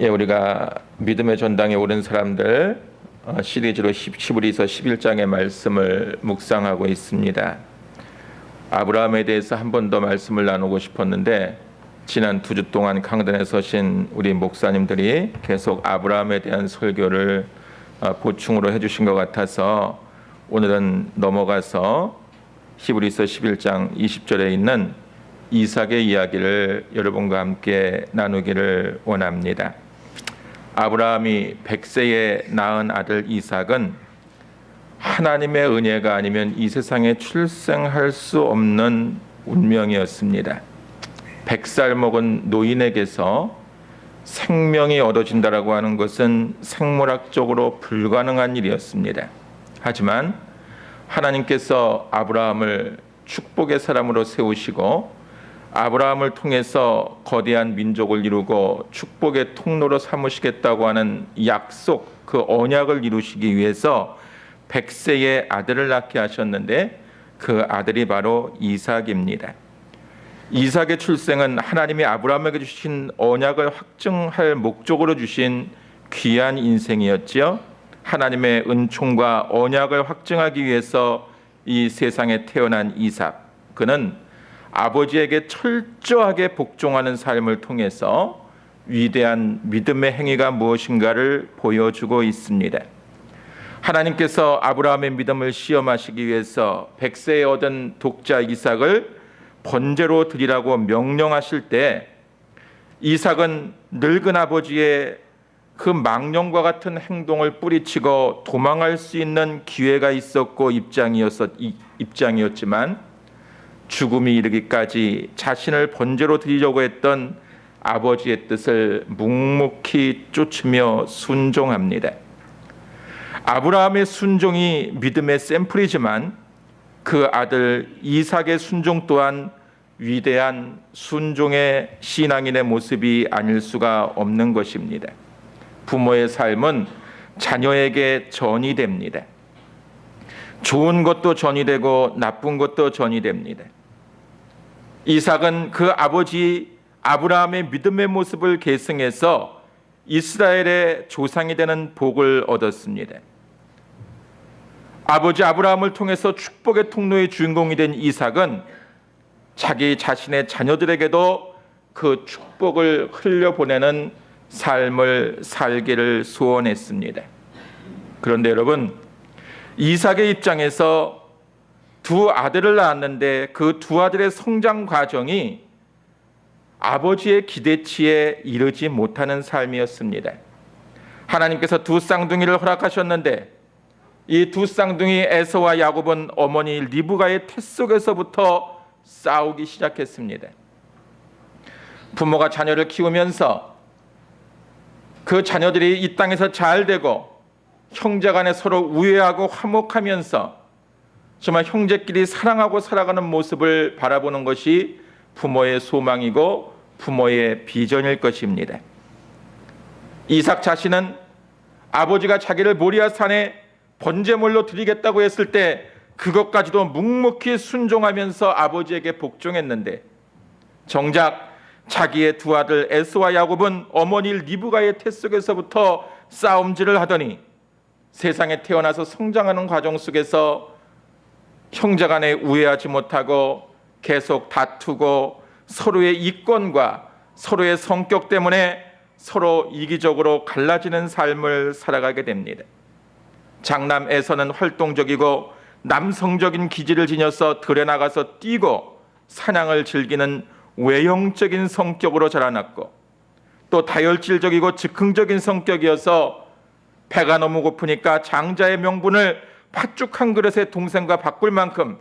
우리가 믿음의 전당에 오른 사람들 시리즈로 히브리서 11장의 말씀을 묵상하고 있습니다. 아브라함에 대해서 한 번 더 말씀을 나누고 싶었는데 지난 2주 동안 강단에 서신 우리 목사님들이 계속 아브라함에 대한 설교를 보충으로 해주신 것 같아서 오늘은 넘어가서 히브리서 11장 20절에 있는 이삭의 이야기를 여러분과 함께 나누기를 원합니다. 아브라함이 100세에 낳은 아들 이삭은 하나님의 은혜가 아니면 이 세상에 출생할 수 없는 운명이었습니다. 100살 먹은 노인에게서 생명이 얻어진다라고 하는 것은 생물학적으로 불가능한 일이었습니다. 하지만 하나님께서 아브라함을 축복의 사람으로 세우시고 아브라함을 통해서 거대한 민족을 이루고 축복의 통로로 삼으시겠다고 하는 약속, 그 언약을 이루시기 위해서 100세의 아들을 낳게 하셨는데 그 아들이 바로 이삭입니다. 이삭의 출생은 하나님이 아브라함에게 주신 언약을 확증할 목적으로 주신 귀한 인생이었지요. 하나님의 은총과 언약을 확증하기 위해서 이 세상에 태어난 이삭, 그는 아버지에게 철저하게 복종하는 삶을 통해서 위대한 믿음의 행위가 무엇인가를 보여주고 있습니다. 하나님께서 아브라함의 믿음을 시험하시기 위해서 100세에 얻은 독자 이삭을 번제로 드리라고 명령하실 때 이삭은 늙은 아버지의 그 망령과 같은 행동을 뿌리치고 도망할 수 있는 기회가 있었고 입장이었지만 죽음이 이르기까지 자신을 번제로 드리려고 했던 아버지의 뜻을 묵묵히 쫓으며 순종합니다. 아브라함의 순종이 믿음의 샘플이지만 그 아들 이삭의 순종 또한 위대한 순종의 신앙인의 모습이 아닐 수가 없는 것입니다. 부모의 삶은 자녀에게 전이 됩니다. 좋은 것도 전이 되고 나쁜 것도 전이 됩니다. 이삭은 그 아버지 아브라함의 믿음의 모습을 계승해서 이스라엘의 조상이 되는 복을 얻었습니다. 아버지 아브라함을 통해서 축복의 통로의 주인공이 된 이삭은 자기 자신의 자녀들에게도 그 축복을 흘려보내는 삶을 살기를 소원했습니다. 그런데 여러분, 이삭의 입장에서 두 아들을 낳았는데 그 두 아들의 성장 과정이 아버지의 기대치에 이르지 못하는 삶이었습니다. 하나님께서 두 쌍둥이를 허락하셨는데 이 두 쌍둥이 에서와 야곱은 어머니 리브가의 태 속에서부터 싸우기 시작했습니다. 부모가 자녀를 키우면서 그 자녀들이 이 땅에서 잘 되고 형제간에 서로 우애하고 화목하면서 정말 형제끼리 사랑하고 살아가는 모습을 바라보는 것이 부모의 소망이고 부모의 비전일 것입니다. 이삭 자신은 아버지가 자기를 모리아 산에 번제물로 드리겠다고 했을 때 그것까지도 묵묵히 순종하면서 아버지에게 복종했는데 정작 자기의 두 아들 에서와 야곱은 어머니 리브가의 태 속에서부터 싸움질을 하더니 세상에 태어나서 성장하는 과정 속에서 형제간에 우애하지 못하고 계속 다투고 서로의 이권과 서로의 성격 때문에 서로 이기적으로 갈라지는 삶을 살아가게 됩니다. 장남 에서는 활동적이고 남성적인 기질을 지녀서 들에 나가서 뛰고 사냥을 즐기는 외형적인 성격으로 자라났고 또 다혈질적이고 즉흥적인 성격이어서 배가 너무 고프니까 장자의 명분을 팥죽 한 그릇에 동생과 바꿀 만큼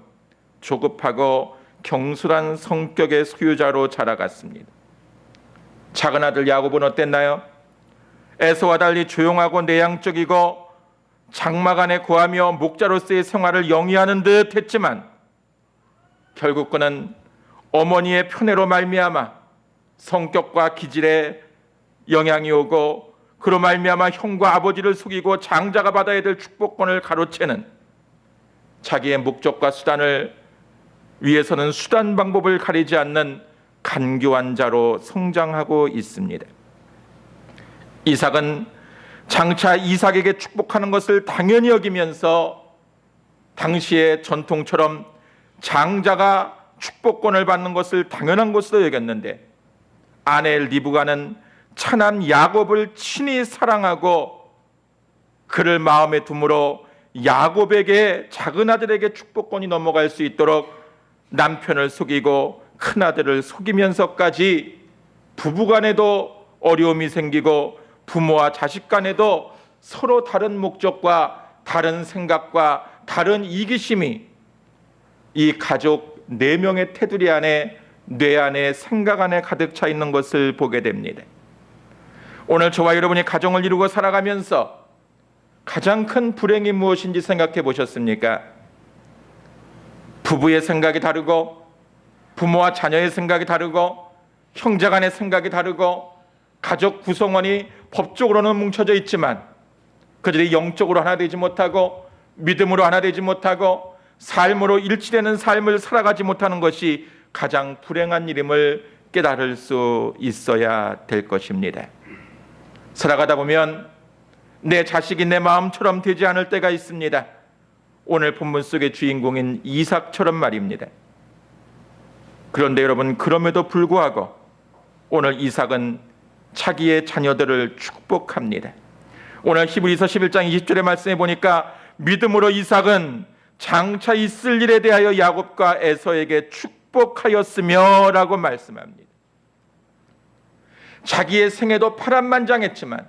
조급하고 경솔한 성격의 소유자로 자라갔습니다. 작은 아들 야곱은 어땠나요? 에서와 달리 조용하고 내향적이고 장막 안에 거하며 목자로서의 생활을 영위하는 듯 했지만 결국 그는 어머니의 편애로 말미암아 성격과 기질에 영향이 오고 그로 말미암아 형과 아버지를 속이고 장자가 받아야 될 축복권을 가로채는 자기의 목적과 수단을 위해서는 수단 방법을 가리지 않는 간교한 자로 성장하고 있습니다. 이삭은 장차 이삭에게 축복하는 것을 당연히 여기면서 당시의 전통처럼 장자가 축복권을 받는 것을 당연한 것으로 여겼는데, 아내 리브가는 차남 야곱을 친히 사랑하고 그를 마음에 두므로 야곱에게 작은 아들에게 축복권이 넘어갈 수 있도록 남편을 속이고 큰아들을 속이면서까지 부부간에도 어려움이 생기고 부모와 자식 간에도 서로 다른 목적과 다른 생각과 다른 이기심이 이 가족 4명의 테두리 안에, 뇌 안에, 생각 안에 가득 차 있는 것을 보게 됩니다. 오늘 저와 여러분이 가정을 이루고 살아가면서 가장 큰 불행이 무엇인지 생각해 보셨습니까? 부부의 생각이 다르고, 부모와 자녀의 생각이 다르고, 형제 간의 생각이 다르고, 가족 구성원이 법적으로는 뭉쳐져 있지만 그들이 영적으로 하나 되지 못하고 믿음으로 하나 되지 못하고 삶으로 일치되는 삶을 살아가지 못하는 것이 가장 불행한 일임을 깨달을 수 있어야 될 것입니다. 살아가다 보면 내 자식이 내 마음처럼 되지 않을 때가 있습니다. 오늘 본문 속의 주인공인 이삭처럼 말입니다. 그런데 여러분, 그럼에도 불구하고 오늘 이삭은 자기의 자녀들을 축복합니다. 오늘 히브리서 11장 20절의 말씀에 보니까 믿음으로 이삭은 장차 있을 일에 대하여 야곱과 에서에게 축복하였으며 라고 말씀합니다. 자기의 생애도 파란만장했지만,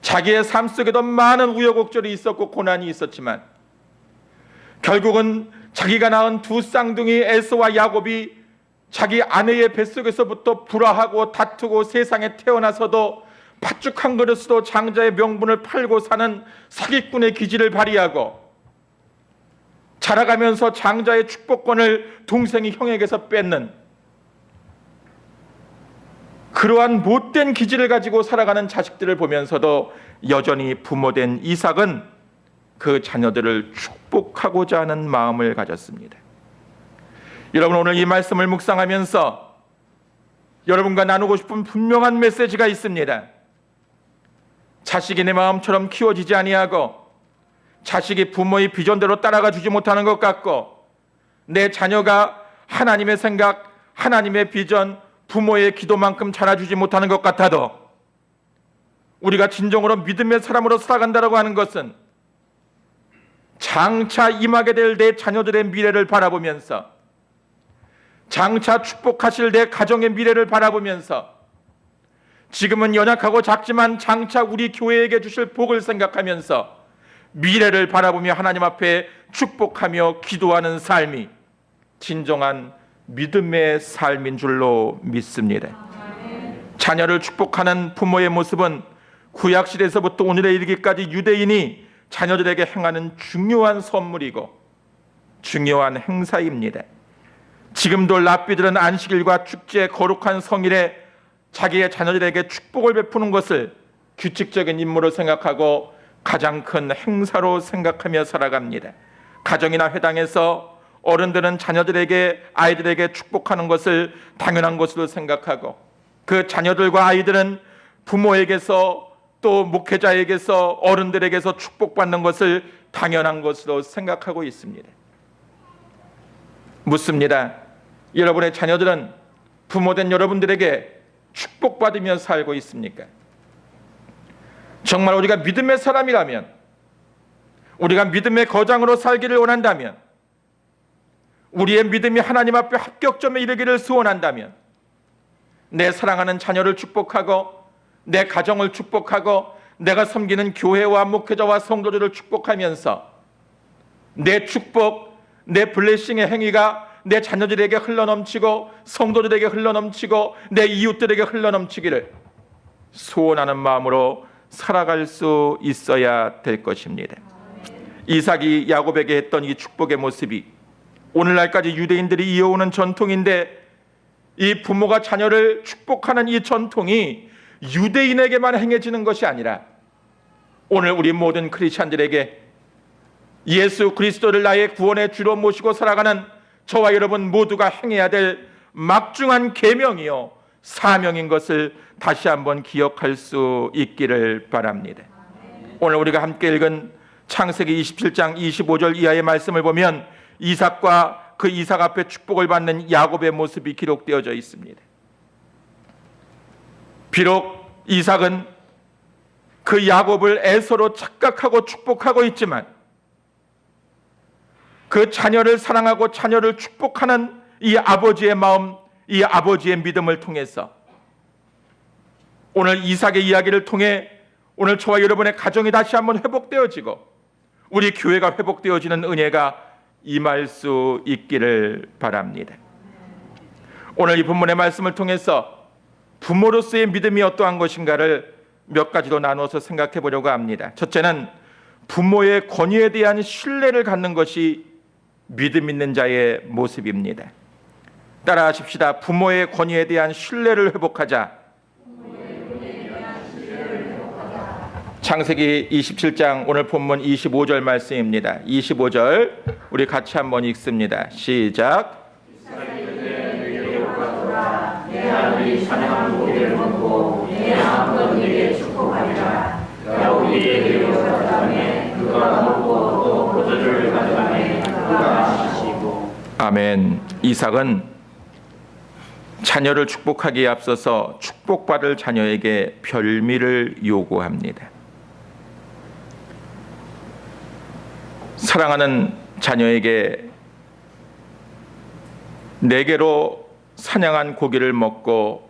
자기의 삶 속에도 많은 우여곡절이 있었고 고난이 있었지만, 결국은 자기가 낳은 두 쌍둥이 에서와 야곱이 자기 아내의 뱃속에서부터 불화하고 다투고 세상에 태어나서도 팥죽 한 그릇으로 장자의 명분을 팔고 사는 사기꾼의 기질을 발휘하고, 자라가면서 장자의 축복권을 동생이 형에게서 뺏는 그러한 못된 기질을 가지고 살아가는 자식들을 보면서도 여전히 부모된 이삭은 그 자녀들을 축복하고자 하는 마음을 가졌습니다. 여러분, 오늘 이 말씀을 묵상하면서 여러분과 나누고 싶은 분명한 메시지가 있습니다. 자식이 내 마음처럼 키워지지 아니하고, 자식이 부모의 비전대로 따라가 주지 못하는 것 같고, 내 자녀가 하나님의 생각, 하나님의 비전, 부모의 기도만큼 자라주지 못하는 것 같아도 우리가 진정으로 믿음의 사람으로 살아간다고 하는 것은 장차 임하게 될 내 자녀들의 미래를 바라보면서, 장차 축복하실 내 가정의 미래를 바라보면서, 지금은 연약하고 작지만 장차 우리 교회에게 주실 복을 생각하면서 미래를 바라보며 하나님 앞에 축복하며 기도하는 삶이 진정한 믿음의 삶인 줄로 믿습니다. 자녀를 축복하는 부모의 모습은 구약시대에서부터 오늘에 이르기까지 유대인이 자녀들에게 행하는 중요한 선물이고 중요한 행사입니다. 지금도 랍비들은 안식일과 축제, 거룩한 성일에 자기의 자녀들에게 축복을 베푸는 것을 규칙적인 임무로 생각하고 가장 큰 행사로 생각하며 살아갑니다. 가정이나 회당에서 어른들은 자녀들에게, 아이들에게 축복하는 것을 당연한 것으로 생각하고, 그 자녀들과 아이들은 부모에게서 또 목회자에게서, 어른들에게서 축복받는 것을 당연한 것으로 생각하고 있습니다. 묻습니다. 여러분의 자녀들은 부모된 여러분들에게 축복받으며 살고 있습니까? 정말 우리가 믿음의 사람이라면, 우리가 믿음의 거장으로 살기를 원한다면, 우리의 믿음이 하나님 앞에 합격점에 이르기를 소원한다면, 내 사랑하는 자녀를 축복하고 내 가정을 축복하고 내가 섬기는 교회와 목회자와 성도들을 축복하면서 내 축복, 내 블레싱의 행위가 내 자녀들에게 흘러넘치고 성도들에게 흘러넘치고 내 이웃들에게 흘러넘치기를 소원하는 마음으로 살아갈 수 있어야 될 것입니다. 이삭이 야곱에게 했던 이 축복의 모습이 오늘날까지 유대인들이 이어오는 전통인데, 이 부모가 자녀를 축복하는 이 전통이 유대인에게만 행해지는 것이 아니라 오늘 우리 모든 크리스찬들에게 예수 그리스도를 나의 구원의 주로 모시고 살아가는 저와 여러분 모두가 행해야 될 막중한 계명이요 사명인 것을 다시 한번 기억할 수 있기를 바랍니다. 오늘 우리가 함께 읽은 창세기 27장 25절 이하의 말씀을 보면 이삭과 그 이삭 앞에 축복을 받는 야곱의 모습이 기록되어져 있습니다. 비록 이삭은 그 야곱을 에서로 착각하고 축복하고 있지만 그 자녀를 사랑하고 자녀를 축복하는 이 아버지의 마음, 이 아버지의 믿음을 통해서 오늘 이삭의 이야기를 통해 오늘 저와 여러분의 가정이 다시 한번 회복되어지고 우리 교회가 회복되어지는 은혜가 임할 수 있기를 바랍니다. 오늘 이 본문의 말씀을 통해서 부모로서의 믿음이 어떠한 것인가를 몇 가지로 나누어서 생각해 보려고 합니다. 첫째는 부모의 권위에 대한 신뢰를 갖는 것이 믿음 있는 자의 모습입니다. 따라하십시다. 부모의 권위에 대한 신뢰를 회복하자. 창세기 27장 오늘 본문 25절 말씀입니다. 25절 우리 같이 한번 읽습니다. 시작. 내 아들이 사냥한 고기를 먹고 내 아버지가 네게 축복하리라. 야곱이 네게 가져가매 그가 먹고 또 포도주를 가져가매 그가 마시고. 아멘. 이삭은 자녀를 축복하기에 앞서서 축복받을 자녀에게 별미를 요구합니다. 사랑하는 자녀에게 내게로 사냥한 고기를 먹고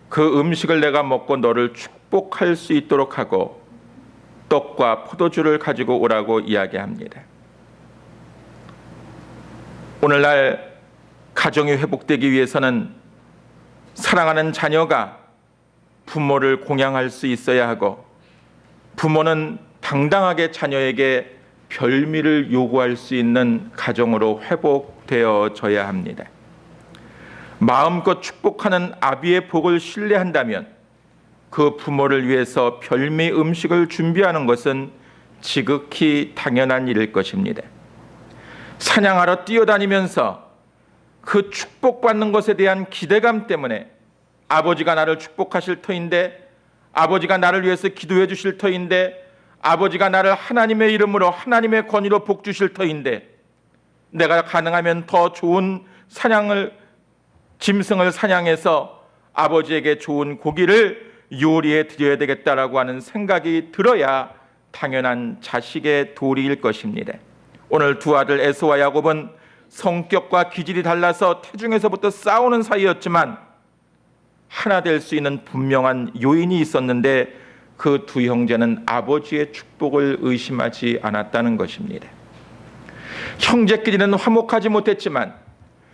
그 음식을 내가 먹고 너를 축복할 수 있도록 하고 떡과 포도주를 가지고 오라고 이야기합니다. 오늘날 가정이 회복되기 위해서는 사랑하는 자녀가 부모를 공양할 수 있어야 하고 부모는 당당하게 자녀에게 별미를 요구할 수 있는 가정으로 회복되어져야 합니다. 마음껏 축복하는 아비의 복을 신뢰한다면 그 부모를 위해서 별미 음식을 준비하는 것은 지극히 당연한 일일 것입니다. 사냥하러 뛰어다니면서 그 축복받는 것에 대한 기대감 때문에 아버지가 나를 축복하실 터인데, 아버지가 나를 위해서 기도해 주실 터인데, 아버지가 나를 하나님의 이름으로 하나님의 권위로 복 주실 터인데 내가 가능하면 더 좋은 짐승을 사냥해서 아버지에게 좋은 고기를 요리해 드려야 되겠다라고 하는 생각이 들어야 당연한 자식의 도리일 것입니다. 오늘 두 아들 에서와 야곱은 성격과 기질이 달라서 태중에서부터 싸우는 사이였지만 하나 될 수 있는 분명한 요인이 있었는데 그 두 형제는 아버지의 축복을 의심하지 않았다는 것입니다. 형제끼리는 화목하지 못했지만,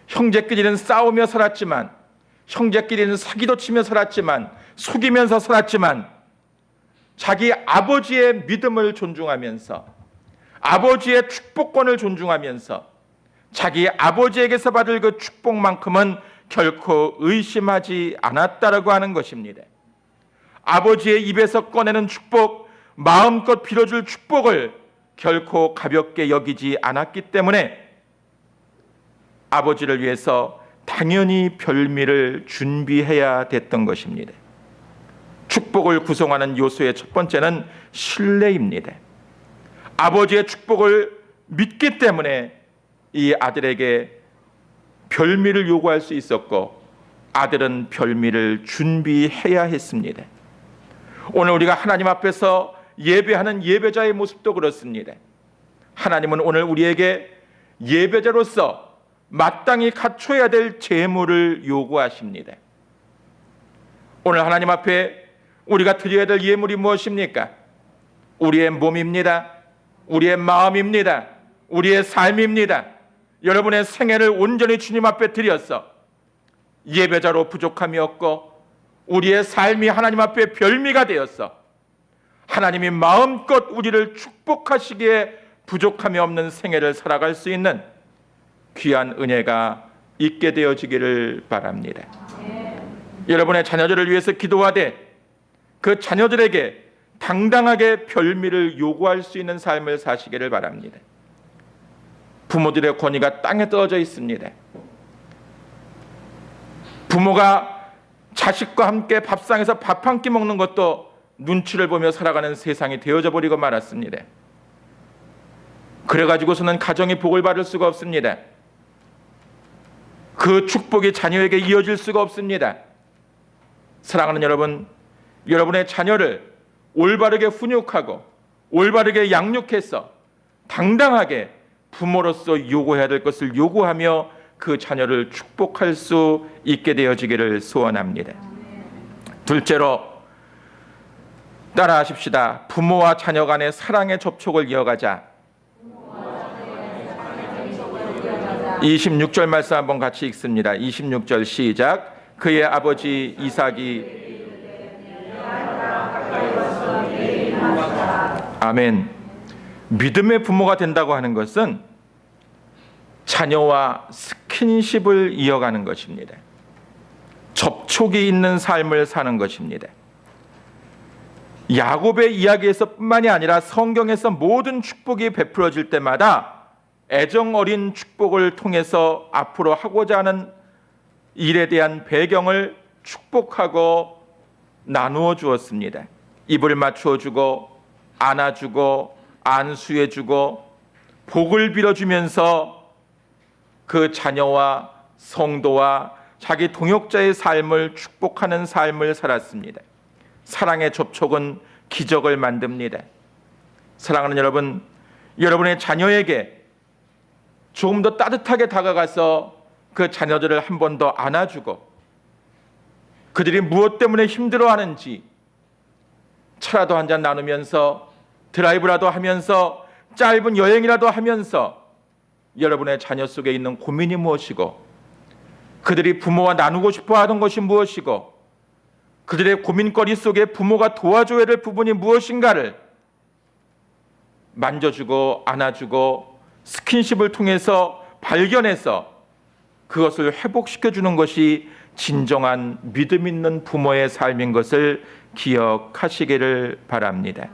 형제끼리는 싸우며 살았지만, 형제끼리는 사기도 치며 살았지만, 속이면서 살았지만 자기 아버지의 믿음을 존중하면서 아버지의 축복권을 존중하면서 자기 아버지에게서 받을 그 축복만큼은 결코 의심하지 않았다라고 하는 것입니다. 아버지의 입에서 꺼내는 축복, 마음껏 빌어줄 축복을 결코 가볍게 여기지 않았기 때문에 아버지를 위해서 당연히 별미를 준비해야 됐던 것입니다. 축복을 구성하는 요소의 첫 번째는 신뢰입니다. 아버지의 축복을 믿기 때문에 이 아들에게 별미를 요구할 수 있었고 아들은 별미를 준비해야 했습니다. 오늘 우리가 하나님 앞에서 예배하는 예배자의 모습도 그렇습니다. 하나님은 오늘 우리에게 예배자로서 마땅히 갖춰야 될 제물을 요구하십니다. 오늘 하나님 앞에 우리가 드려야 될 예물이 무엇입니까? 우리의 몸입니다. 우리의 마음입니다. 우리의 삶입니다. 여러분의 생애를 온전히 주님 앞에 드려서 예배자로 부족함이 없고 우리의 삶이 하나님 앞에 별미가 되어서 하나님이 마음껏 우리를 축복하시기에 부족함이 없는 생애를 살아갈 수 있는 귀한 은혜가 있게 되어지기를 바랍니다. 여러분의 자녀들을 위해서 기도하되 그 자녀들에게 당당하게 별미를 요구할 수 있는 삶을 사시기를 바랍니다. 부모들의 권위가 땅에 떨어져 있습니다. 부모가 자식과 함께 밥상에서 밥 한 끼 먹는 것도 눈치를 보며 살아가는 세상이 되어져 버리고 말았습니다. 그래가지고서는 가정이 복을 받을 수가 없습니다. 그 축복이 자녀에게 이어질 수가 없습니다. 사랑하는 여러분, 여러분의 자녀를 올바르게 훈육하고 올바르게 양육해서 당당하게 부모로서 요구해야 될 것을 요구하며 그 자녀를 축복할 수 있게 되어지기를 소원합니다. 둘째로 따라하십시다. 부모와 자녀 간의 사랑의 접촉을 이어가자. 26절 말씀 한번 같이 읽습니다. 26절 시작. 그의 아버지 이삭이 아멘. 믿음의 부모가 된다고 하는 것은 자녀와 스킨십을 이어가는 것입니다. 접촉이 있는 삶을 사는 것입니다. 야곱의 이야기에서 뿐만이 아니라 성경에서 모든 축복이 베풀어질 때마다 애정 어린 축복을 통해서 앞으로 하고자 하는 일에 대한 배경을 축복하고 나누어 주었습니다. 입을 맞추어 주고 안아주고 안수해주고 복을 빌어주면서 그 자녀와 성도와 자기 동역자의 삶을 축복하는 삶을 살았습니다. 사랑의 접촉은 기적을 만듭니다. 사랑하는 여러분, 여러분의 자녀에게 조금 더 따뜻하게 다가가서 그 자녀들을 한 번 더 안아주고 그들이 무엇 때문에 힘들어하는지 차라도 한잔 나누면서 드라이브라도 하면서 짧은 여행이라도 하면서 여러분의 자녀 속에 있는 고민이 무엇이고 그들이 부모와 나누고 싶어 하던 것이 무엇이고 그들의 고민거리 속에 부모가 도와줘야 될 부분이 무엇인가를 만져주고 안아주고 스킨십을 통해서 발견해서 그것을 회복시켜주는 것이 진정한 믿음 있는 부모의 삶인 것을 기억하시기를 바랍니다.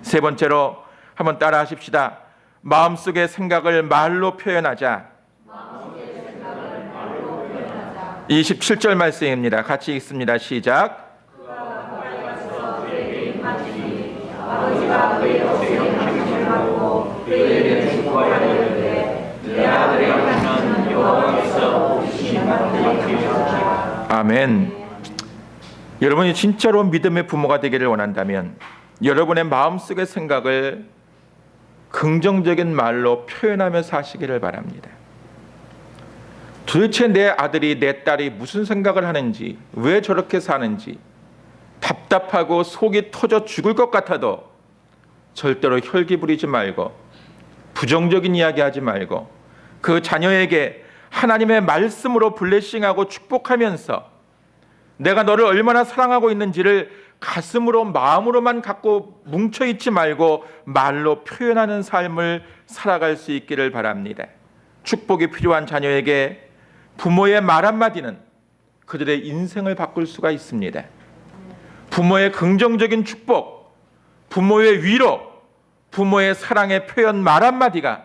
세 번째로 한번 따라 하십시다. 마음속의 생각을 말로 표현하자. 27절 말씀입니다. 같이 읽습니다. 시작. 아멘. 여러분이 진짜로 믿음의 부모가 되기를 원한다면 여러분의 마음속의 생각을 긍정적인 말로 표현하며 사시기를 바랍니다. 도대체 내 아들이 내 딸이 무슨 생각을 하는지, 왜 저렇게 사는지 답답하고 속이 터져 죽을 것 같아도 절대로 혈기 부리지 말고 부정적인 이야기하지 말고 그 자녀에게 하나님의 말씀으로 블레싱하고 축복하면서 내가 너를 얼마나 사랑하고 있는지를 가슴으로 마음으로만 갖고 뭉쳐있지 말고 말로 표현하는 삶을 살아갈 수 있기를 바랍니다. 축복이 필요한 자녀에게 부모의 말 한마디는 그들의 인생을 바꿀 수가 있습니다. 부모의 긍정적인 축복, 부모의 위로, 부모의 사랑의 표현 말 한마디가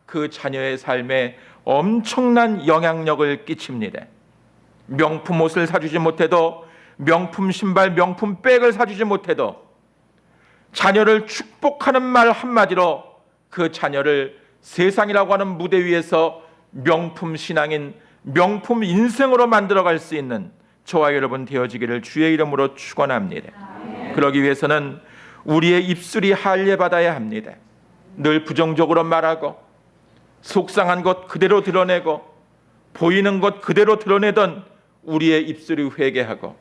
그 자녀의 삶에 엄청난 영향력을 끼칩니다. 명품 옷을 사주지 못해도, 명품 신발, 명품 백을 사주지 못해도 자녀를 축복하는 말 한마디로 그 자녀를 세상이라고 하는 무대 위에서 명품 신앙인, 명품 인생으로 만들어갈 수 있는 저와 여러분 되어지기를 주의 이름으로 축원합니다. 그러기 위해서는 우리의 입술이 할례받아야 합니다. 늘 부정적으로 말하고 속상한 것 그대로 드러내고 보이는 것 그대로 드러내던 우리의 입술이 회개하고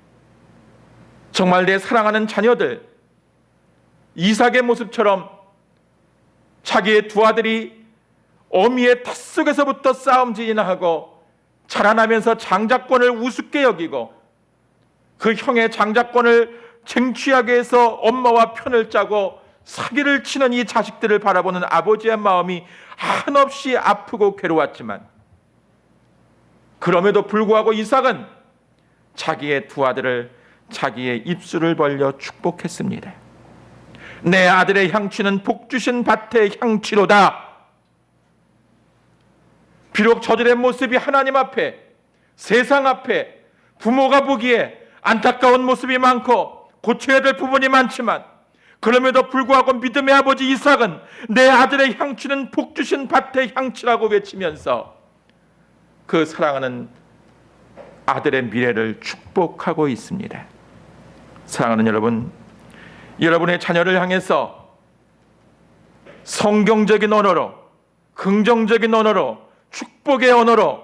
정말 내 사랑하는 자녀들 이삭의 모습처럼 자기의 두 아들이 어미의 탓 속에서부터 싸움질이나 하고 자라나면서 장자권을 우습게 여기고 그 형의 장자권을 쟁취하기 위해서 엄마와 편을 짜고 사기를 치는 이 자식들을 바라보는 아버지의 마음이 한없이 아프고 괴로웠지만 그럼에도 불구하고 이삭은 자기의 두 아들을 자기의 입술을 벌려 축복했습니다. 내 아들의 향취는 복 주신 밭의 향취로다. 비록 저들의 모습이 하나님 앞에, 세상 앞에 부모가 보기에 안타까운 모습이 많고 고쳐야 될 부분이 많지만, 그럼에도 불구하고 믿음의 아버지 이삭은 내 아들의 향취는 복 주신 밭의 향취라고 외치면서 그 사랑하는 아들의 미래를 축복하고 있습니다. 사랑하는 여러분, 여러분의 자녀를 향해서 성경적인 언어로, 긍정적인 언어로, 축복의 언어로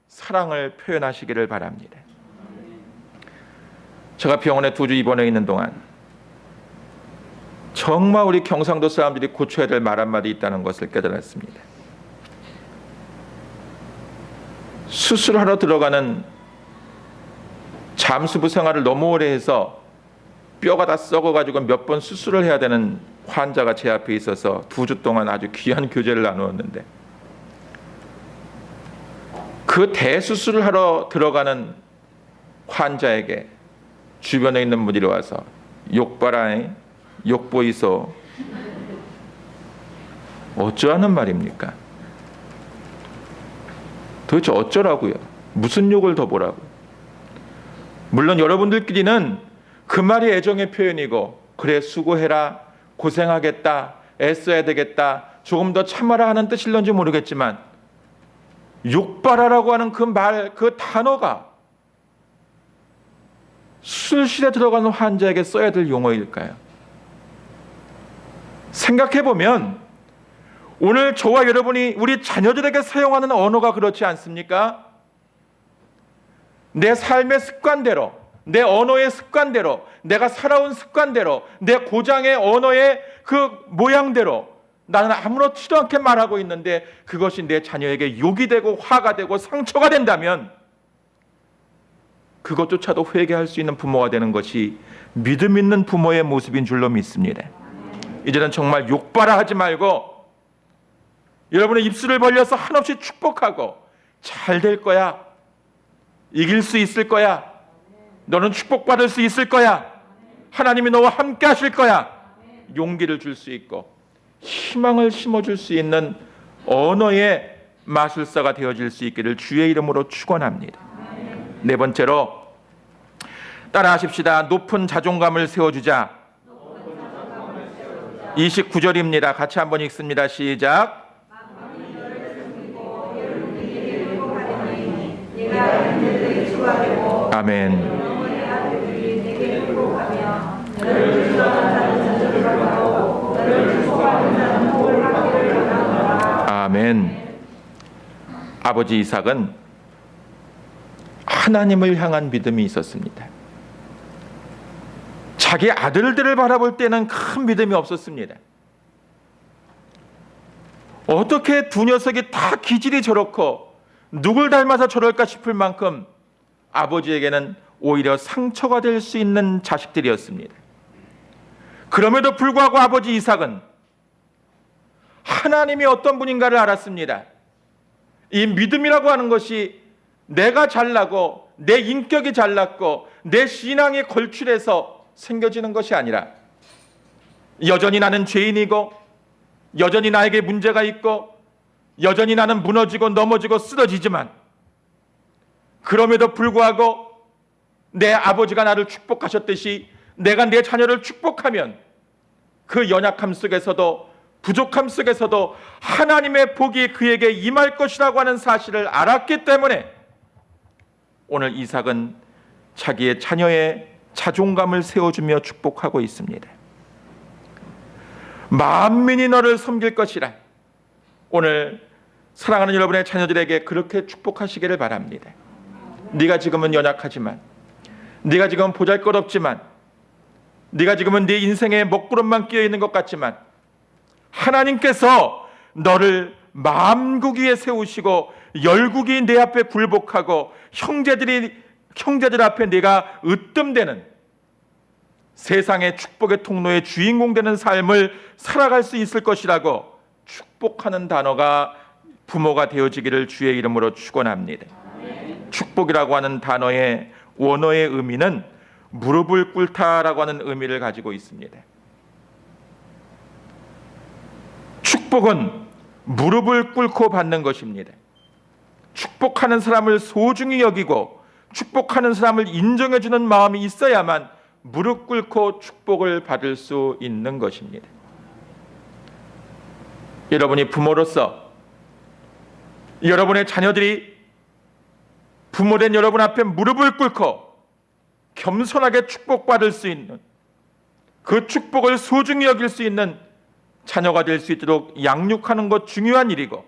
사랑을 표현하시기를 바랍니다. 제가 병원에 2주 입원해 있는 동안 정말 우리 경상도 사람들이 고쳐야 될 말 한마디 있다는 것을 깨달았습니다. 수술하러 들어가는 잠수부 생활을 너무 오래 해서 뼈가 다 썩어가지고 몇 번 수술을 해야 되는 환자가 제 앞에 있어서 2주 동안 아주 귀한 교제를 나누었는데, 그 대수술을 하러 들어가는 환자에게 주변에 있는 분들이 와서 욕봐라잉, 욕보이소, 어쩌라는 말입니까? 도대체 어쩌라고요? 무슨 욕을 더 보라고? 물론 여러분들끼리는 그 말이 애정의 표현이고, 그래 수고해라, 고생하겠다, 애써야 되겠다, 조금 더 참아라 하는 뜻일런지 모르겠지만, 욕바라라고 하는 그 말, 그 단어가 수술실에 들어가는 환자에게 써야 될 용어일까요? 생각해보면 오늘 저와 여러분이 우리 자녀들에게 사용하는 언어가 그렇지 않습니까? 내 삶의 습관대로, 내 언어의 습관대로, 내가 살아온 습관대로, 내 고장의 언어의 그 모양대로 나는 아무렇지도 않게 말하고 있는데, 그것이 내 자녀에게 욕이 되고 화가 되고 상처가 된다면 그것조차도 회개할 수 있는 부모가 되는 것이 믿음 있는 부모의 모습인 줄로 믿습니다. 이제는 정말 욕바라 하지 말고 여러분의 입술을 벌려서 한없이 축복하고, 잘 될 거야, 이길 수 있을 거야, 너는 축복받을 수 있을 거야, 하나님이 너와 함께 하실 거야, 용기를 줄 수 있고 희망을 심어줄 수 있는 언어의 마술사가 되어질 수 있기를 주의 이름으로 축원합니다. 네 번째로 따라하십시다. 높은 자존감을 세워주자. 29절입니다. 같이 한번 읽습니다. 시작. 아멘. 아멘. 아버지 이삭은 하나님을 향한 믿음이 있었습니다. 자기 아들들을 바라볼 때는 큰 믿음이 없었습니다. 어떻게 두 녀석이 다 기질이 저렇고 누굴 닮아서 저럴까 싶을 만큼 아버지에게는 오히려 상처가 될 수 있는 자식들이었습니다. 그럼에도 불구하고 아버지 이삭은 하나님이 어떤 분인가를 알았습니다. 이 믿음이라고 하는 것이 내가 잘나고 내 인격이 잘났고 내 신앙이 걸출해서 생겨지는 것이 아니라, 여전히 나는 죄인이고 여전히 나에게 문제가 있고 여전히 나는 무너지고 넘어지고 쓰러지지만, 그럼에도 불구하고 내 아버지가 나를 축복하셨듯이 내가 내 자녀를 축복하면 그 연약함 속에서도 부족함 속에서도 하나님의 복이 그에게 임할 것이라고 하는 사실을 알았기 때문에 오늘 이삭은 자기의 자녀의 자존감을 세워주며 축복하고 있습니다. 만민이 너를 섬길 것이라. 오늘 사랑하는 여러분의 자녀들에게 그렇게 축복하시기를 바랍니다. 네가 지금은 연약하지만, 네가 지금 보잘것없지만, 네가 지금은 네 인생에 먹구름만 끼어 있는 것 같지만, 하나님께서 너를 만국 위에 세우시고 열국이 내 앞에 굴복하고 형제들 앞에 네가 으뜸되는 세상의 축복의 통로의 주인공 되는 삶을 살아갈 수 있을 것이라고 축복하는 단어가 부모가 되어지기를 주의 이름으로 축원합니다. 축복이라고 하는 단어의 원어의 의미는 무릎을 꿇다라고 하는 의미를 가지고 있습니다. 축복은 무릎을 꿇고 받는 것입니다. 축복하는 사람을 소중히 여기고 축복하는 사람을 인정해주는 마음이 있어야만 무릎 꿇고 축복을 받을 수 있는 것입니다. 여러분이 부모로서 여러분의 자녀들이 부모된 여러분 앞에 무릎을 꿇고 겸손하게 축복받을 수 있는, 그 축복을 소중히 여길 수 있는 자녀가 될 수 있도록 양육하는 것 중요한 일이고,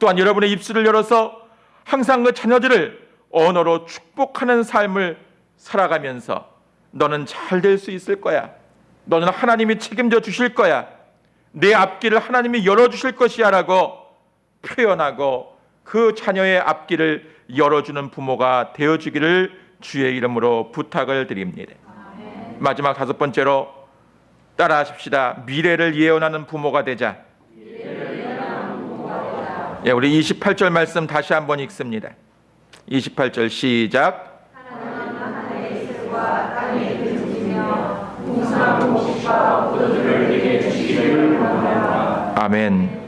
또한 여러분의 입술을 열어서 항상 그 자녀들을 언어로 축복하는 삶을 살아가면서 너는 잘 될 수 있을 거야, 너는 하나님이 책임져 주실 거야, 내 앞길을 하나님이 열어주실 것이야 라고 표현하고 그 자녀의 앞길을 열어주는 부모가 되어주기를 주의 이름으로 부탁을 드립니다. 마지막 5번째로 따라하십시다. 미래를 예언하는 부모가 되자. 예, 우리 28절 말씀 다시 한번 읽습니다. 28절 시작. 아멘.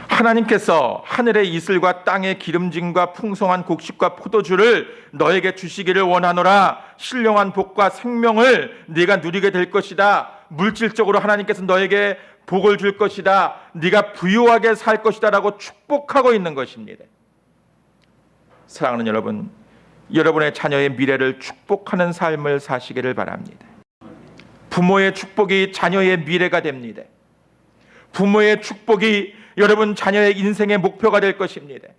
하나님께서 하늘의 이슬과 땅의 기름짐과 풍성한 곡식과 포도주를 너에게 주시기를 원하노라. 신령한 복과 생명을 네가 누리게 될 것이다. 물질적으로 하나님께서 너에게 복을 줄 것이다. 네가 부유하게 살 것이다 라고 축복하고 있는 것입니다. 사랑하는 여러분, 여러분의 자녀의 미래를 축복하는 삶을 사시기를 바랍니다. 부모의 축복이 자녀의 미래가 됩니다. 부모의 축복이 여러분 자녀의 인생의 목표가 될 것입니다.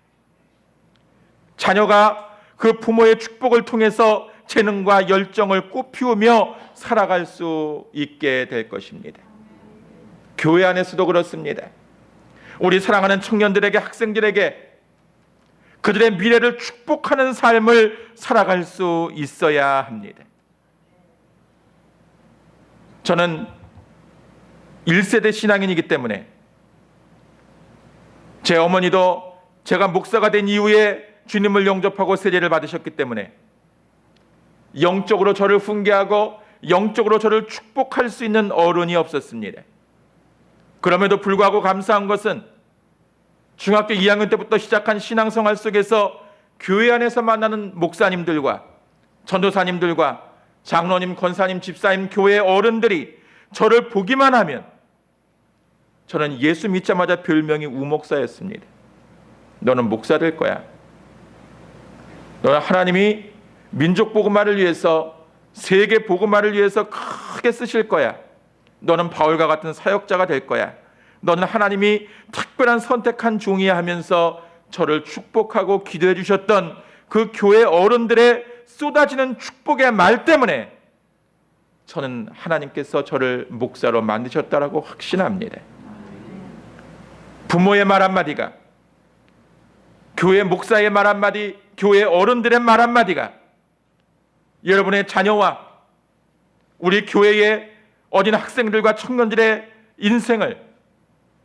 자녀가 그 부모의 축복을 통해서 재능과 열정을 꽃피우며 살아갈 수 있게 될 것입니다. 교회 안에서도 그렇습니다. 우리 사랑하는 청년들에게, 학생들에게 그들의 미래를 축복하는 삶을 살아갈 수 있어야 합니다. 저는 1세대 신앙인이기 때문에 제 어머니도 제가 목사가 된 이후에 주님을 영접하고 세례를 받으셨기 때문에 영적으로 저를 훈계하고 영적으로 저를 축복할 수 있는 어른이 없었습니다. 그럼에도 불구하고 감사한 것은 중학교 2학년 때부터 시작한 신앙생활 속에서 교회 안에서 만나는 목사님들과 전도사님들과 장로님, 권사님, 집사님, 교회 어른들이 저를 보기만 하면 저는 예수 믿자마자 별명이 우목사였습니다. 너는 목사 될 거야. 너는 하나님이 민족 복음화를 위해서, 세계 복음화를 위해서 크게 쓰실 거야. 너는 바울과 같은 사역자가 될 거야. 너는 하나님이 특별한 선택한 종이야 하면서 저를 축복하고 기도해 주셨던 그 교회 어른들의 쏟아지는 축복의 말 때문에 저는 하나님께서 저를 목사로 만드셨다라고 확신합니다. 부모의 말 한마디가, 교회 목사의 말 한마디, 교회 어른들의 말 한마디가 여러분의 자녀와 우리 교회의 어린 학생들과 청년들의 인생을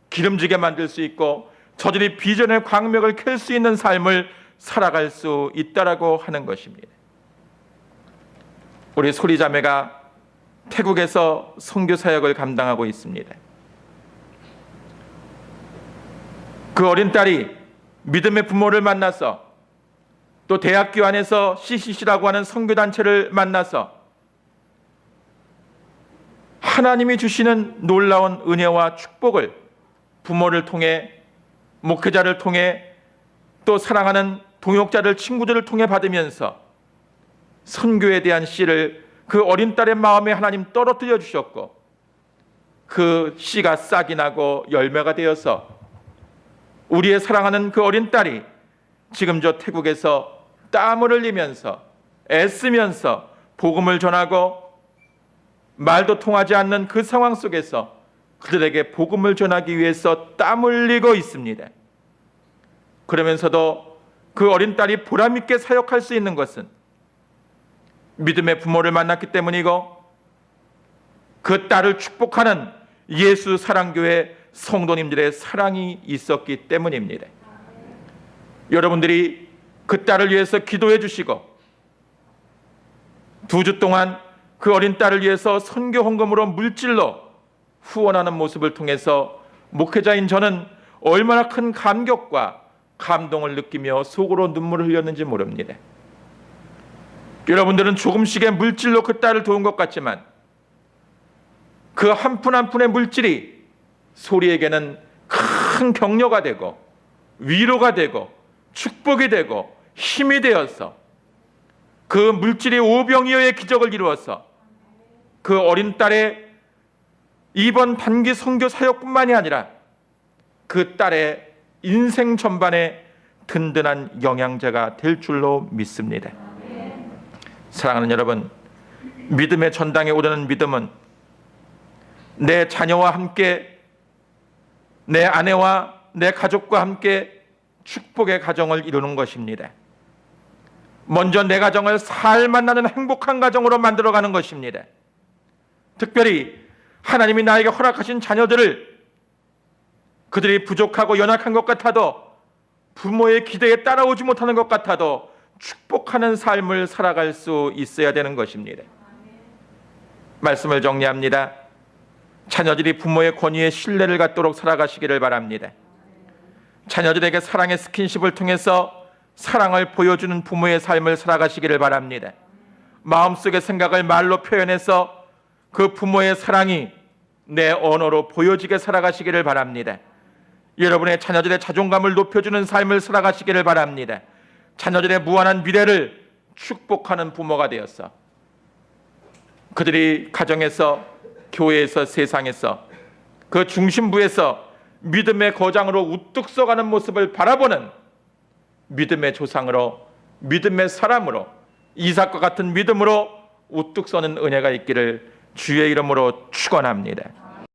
기름지게 만들 수 있고 저들이 비전의 광명을 켤 수 있는 삶을 살아갈 수 있다라고 하는 것입니다. 우리 소리자매가 태국에서 선교 사역을 감당하고 있습니다. 그 어린 딸이 믿음의 부모를 만나서 또 대학교 안에서 CCC라고 하는 선교단체를 만나서 하나님이 주시는 놀라운 은혜와 축복을 부모를 통해, 목회자를 통해, 또 사랑하는 동역자를, 친구들을 통해 받으면서 선교에 대한 씨를 그 어린 딸의 마음에 하나님 떨어뜨려 주셨고 그 씨가 싹이 나고 열매가 되어서 우리의 사랑하는 그 어린 딸이 지금 저 태국에서 땀을 흘리면서 애쓰면서 복음을 전하고 말도 통하지 않는 그 상황 속에서 그들에게 복음을 전하기 위해서 땀 흘리고 있습니다. 그러면서도 그 어린 딸이 보람 있게 사역할 수 있는 것은 믿음의 부모를 만났기 때문이고 그 딸을 축복하는 예수 사랑교회 성도님들의 사랑이 있었기 때문입니다. 여러분들이 그 딸을 위해서 기도해 주시고 2주 동안 그 어린 딸을 위해서 선교 헌금으로 물질로 후원하는 모습을 통해서 목회자인 저는 얼마나 큰 감격과 감동을 느끼며 속으로 눈물을 흘렸는지 모릅니다. 여러분들은 조금씩의 물질로 그 딸을 도운 것 같지만 그 한 푼 한 푼의 물질이 소리에게는 큰 격려가 되고 위로가 되고 축복이 되고 힘이 되어서 그 물질이 오병이어의 기적을 이루어서 그 어린 딸의 이번 단기 선교 사역뿐만이 아니라 그 딸의 인생 전반에 든든한 영양제가 될 줄로 믿습니다. 사랑하는 여러분, 믿음의 전당에 오르는 믿음은 내 자녀와 함께, 내 아내와 내 가족과 함께 축복의 가정을 이루는 것입니다. 먼저 내 가정을 살만 나는 행복한 가정으로 만들어가는 것입니다. 특별히 하나님이 나에게 허락하신 자녀들을 그들이 부족하고 연약한 것 같아도 부모의 기대에 따라오지 못하는 것 같아도 축복하는 삶을 살아갈 수 있어야 되는 것입니다. 말씀을 정리합니다. 자녀들이 부모의 권위에 신뢰를 갖도록 살아가시기를 바랍니다. 자녀들에게 사랑의 스킨십을 통해서 사랑을 보여주는 부모의 삶을 살아가시기를 바랍니다. 마음속의 생각을 말로 표현해서 그 부모의 사랑이 내 언어로 보여지게 살아가시기를 바랍니다. 여러분의 자녀들의 자존감을 높여주는 삶을 살아가시기를 바랍니다. 자녀들의 무한한 미래를 축복하는 부모가 되어서 그들이 가정에서, 교회에서, 세상에서 그 중심부에서 믿음의 거장으로 우뚝 서가는 모습을 바라보는 믿음의 조상으로, 믿음의 사람으로, 이삭과 같은 믿음으로 우뚝 서는 은혜가 있기를 주의 이름으로 축원합니다.